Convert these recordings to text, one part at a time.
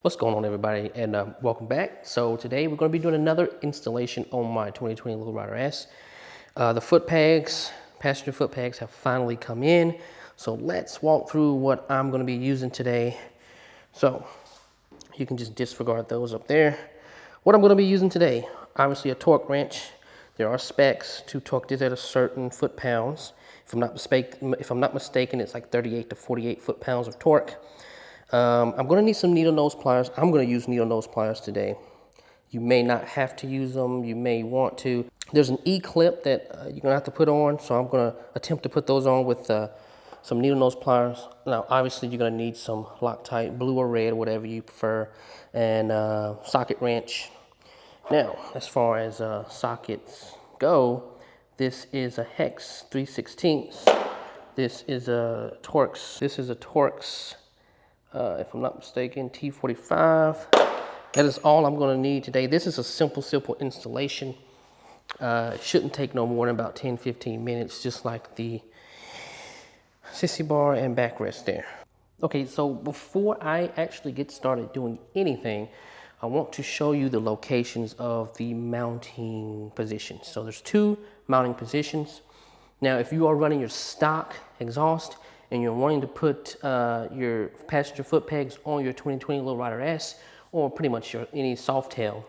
What's going on, everybody, and welcome back. So today we're going to be doing another installation on my 2020 Lowrider S. The foot pegs, passenger foot pegs, have finally come in. So let's walk through what I'm going to be using today. So you can just disregard those up there. What I'm going to be using today, obviously a torque wrench. There are specs to torque this at a certain foot pounds. If I'm not mistaken, it's like 38 to 48 foot pounds of torque. I'm going to need some needle nose pliers. I'm going to use needle nose pliers today. You may not have to use them. You may want to. There's an E-clip that you're going to have to put on, so I'm going to attempt to put those on with some needle nose pliers. Now, obviously, you're going to need some Loctite, blue or red, whatever you prefer, and socket wrench. Now, as far as sockets go, this is a Hex 3/16. This is a Torx. If I'm not mistaken, T45. That is all I'm going to need today. This is a simple installation. It shouldn't take no more than about 10-15 minutes, just like the sissy bar and backrest there. Okay, so before I actually get started doing anything, I want to show you the locations of the mounting positions. So there's two mounting positions. Now, if you are running your stock exhaust, and you're wanting to put your passenger foot pegs on your 2020 Lowrider S, or pretty much any Softail,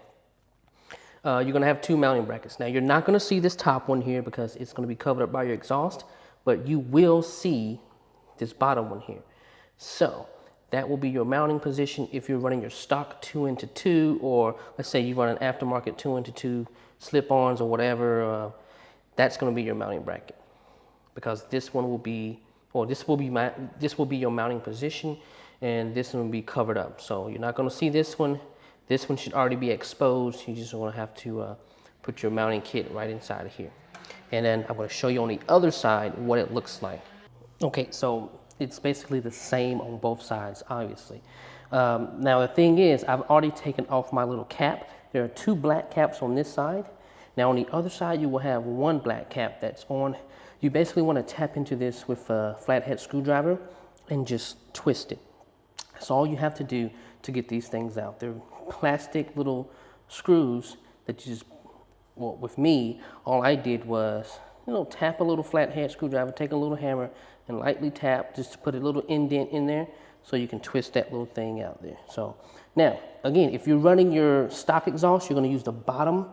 you're going to have two mounting brackets. Now, you're not going to see this top one here because it's going to be covered up by your exhaust, but you will see this bottom one here. So that will be your mounting position if you're running your stock 2-into-2, or let's say you run an aftermarket 2-into-2 slip-ons or whatever. That's going to be your mounting bracket, because this one will be, or this will be your mounting position, and this one will be covered up. So you're not going to see this one. This one should already be exposed. You just want to have to put your mounting kit right inside of here. And then I'm going to show you on the other side what it looks like. Okay, so it's basically the same on both sides, obviously. Now the thing is, I've already taken off my little cap. There are two black caps on this side. Now on the other side, you will have one black cap that's on. You basically want to tap into this with a flathead screwdriver and just twist it. That's all you have to do to get these things out. They're plastic little screws that you just, well, with me, all I did was, tap a little flathead screwdriver, take a little hammer and lightly tap just to put a little indent in there so you can twist that little thing out there. So now, again, if you're running your stock exhaust, you're going to use the bottom.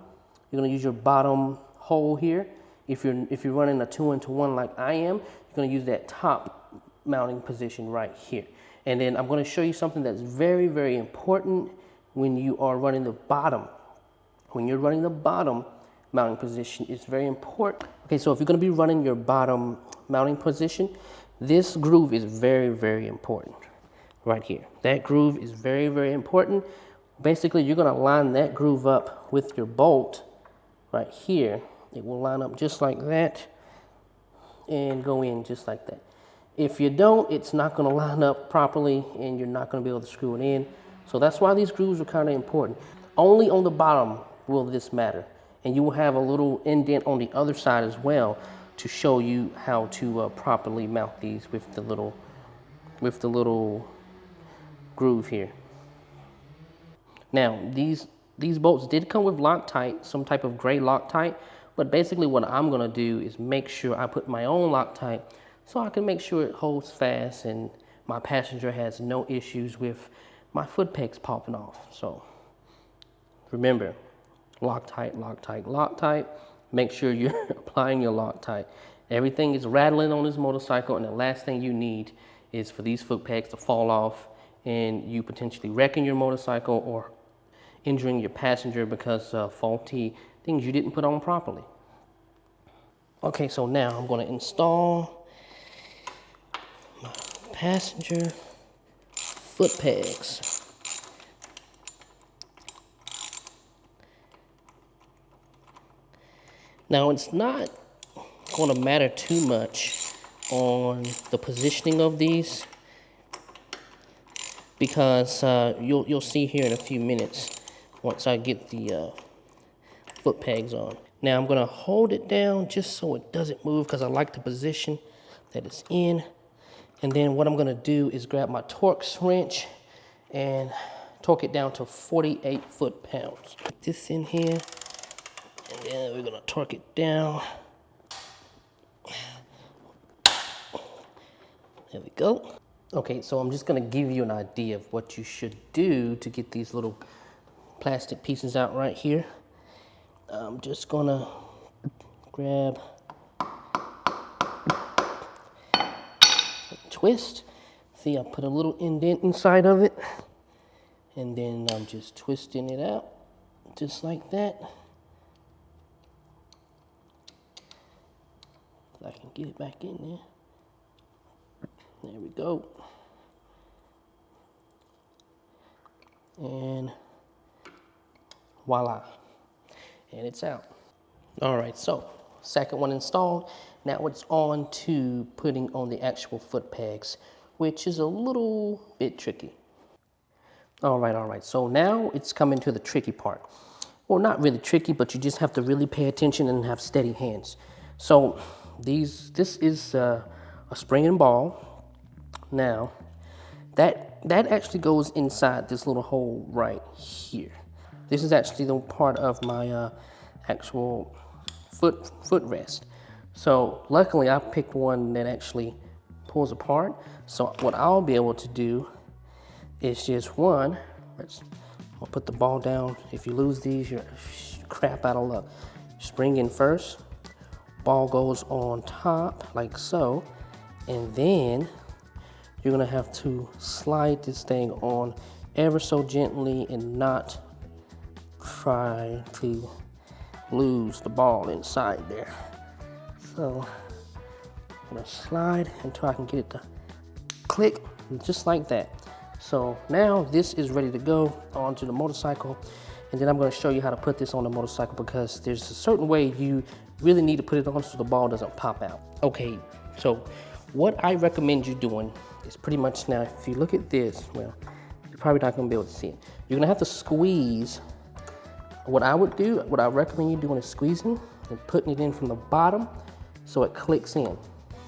You're going to use your bottom hole here. If you're running a 2-into-1 like I am, you're going to use that top mounting position right here. And then I'm going to show you something that's very, very important when you are running the bottom. When you're running the bottom mounting position, it's very important. Okay, so if you're going to be running your bottom mounting position, this groove is very, very important right here. That groove is very, very important. Basically, you're going to line that groove up with your bolt right here. It will line up just like that and go in just like that. If you don't, it's not going to line up properly and you're not going to be able to screw it in. So that's why these grooves are kind of important. Only on the bottom will this matter. And you will have a little indent on the other side as well to show you how to properly mount these with the little groove here. Now, these bolts did come with Loctite, some type of gray Loctite. But basically what I'm going to do is make sure I put my own Loctite so I can make sure it holds fast and my passenger has no issues with my foot pegs popping off. So remember, Loctite, Loctite, Loctite. Make sure you're applying your Loctite. Everything is rattling on this motorcycle, and the last thing you need is for these foot pegs to fall off and you potentially wrecking your motorcycle or injuring your passenger because of faulty things you didn't put on properly. Okay, so now I'm going to install my passenger foot pegs. Now, it's not going to matter too much on the positioning of these because you'll see here in a few minutes once I get the foot pegs on. Now I'm going to hold it down just so it doesn't move because I like the position that it's in. And then what I'm going to do is grab my Torx wrench and torque it down to 48 foot-pounds. Put this in here, and then we're gonna torque it down. There we go. Okay, so I'm just gonna give you an idea of what you should do to get these little plastic pieces out right here. I'm just gonna grab, twist. See, I put a little indent inside of it, and then I'm just twisting it out, just like that. If I can get it back in there. There we go. And voila, and it's out. All right, so second one installed. Now it's on to putting on the actual foot pegs, which is a little bit tricky. All right, so now it's coming to the tricky part. Well, not really tricky, but you just have to really pay attention and have steady hands. So this is a spring and ball. Now, that actually goes inside this little hole right here. This is actually the part of my actual footrest. So luckily I picked one that actually pulls apart. So what I'll be able to do is just I'll put the ball down. If you lose these, you're crap out of luck. Spring in first, ball goes on top like so, and then you're gonna have to slide this thing on ever so gently and not try to lose the ball inside there. So I'm gonna slide until I can get it to click, just like that. So now this is ready to go onto the motorcycle, and then I'm gonna show you how to put this on the motorcycle, because there's a certain way you really need to put it on so the ball doesn't pop out. Okay, so what I recommend you doing is pretty much, now if you look at this, well, you're probably not gonna be able to see it. You're gonna have to squeeze. What I recommend you doing is squeezing and putting it in from the bottom so it clicks in,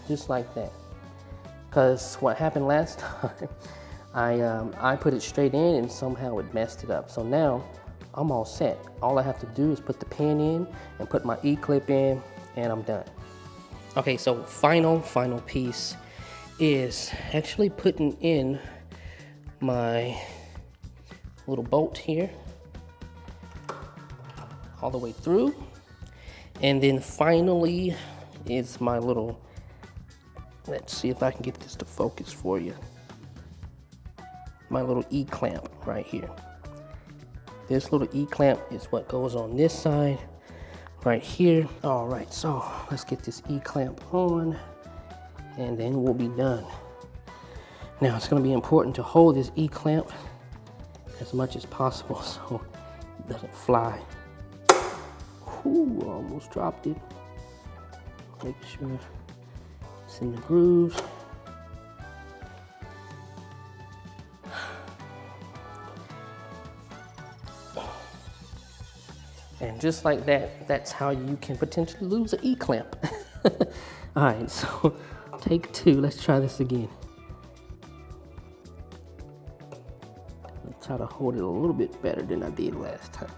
just like that. Because what happened last time, I put it straight in and somehow it messed it up. So now I'm all set. All I have to do is put the pin in and put my E-clip in, and I'm done. Okay, so final piece is actually putting in my little bolt here all the way through, and then finally is my little, let's see if I can get this to focus for you, my little E-clamp right here. This little E-clamp is what goes on this side right here. All right, so let's get this E-clamp on, and then we'll be done. Now it's gonna be important to hold this E-clamp as much as possible so it doesn't fly. Ooh, almost dropped it. Make sure it's in the grooves. And just like that, that's how you can potentially lose an E-clamp. All right, so take two. Let's try this again. I'll try to hold it a little bit better than I did last time.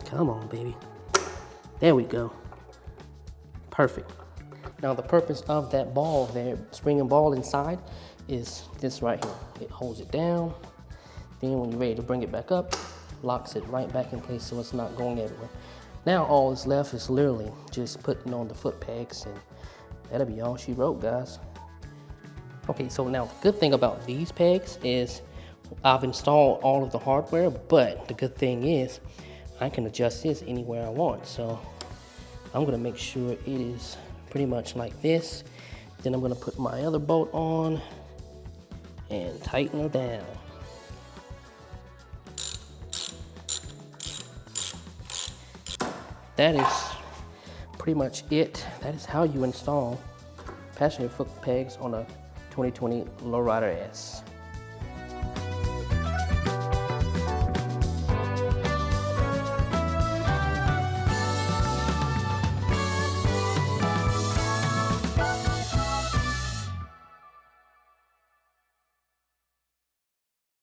Come on, baby. There we go. Perfect. Now the purpose of that ball there, spring and ball inside, is this right here. It holds it down. Then when you're ready to bring it back up, locks it right back in place so it's not going everywhere. Now all that's left is literally just putting on the foot pegs, and that'll be all she wrote, guys. Okay, so now the good thing about these pegs is I've installed all of the hardware, but the good thing is I can adjust this anywhere I want. So I'm gonna make sure it is pretty much like this. Then I'm gonna put my other bolt on and tighten her down. That is pretty much it. That is how you install passenger foot pegs on a 2020 Lowrider S.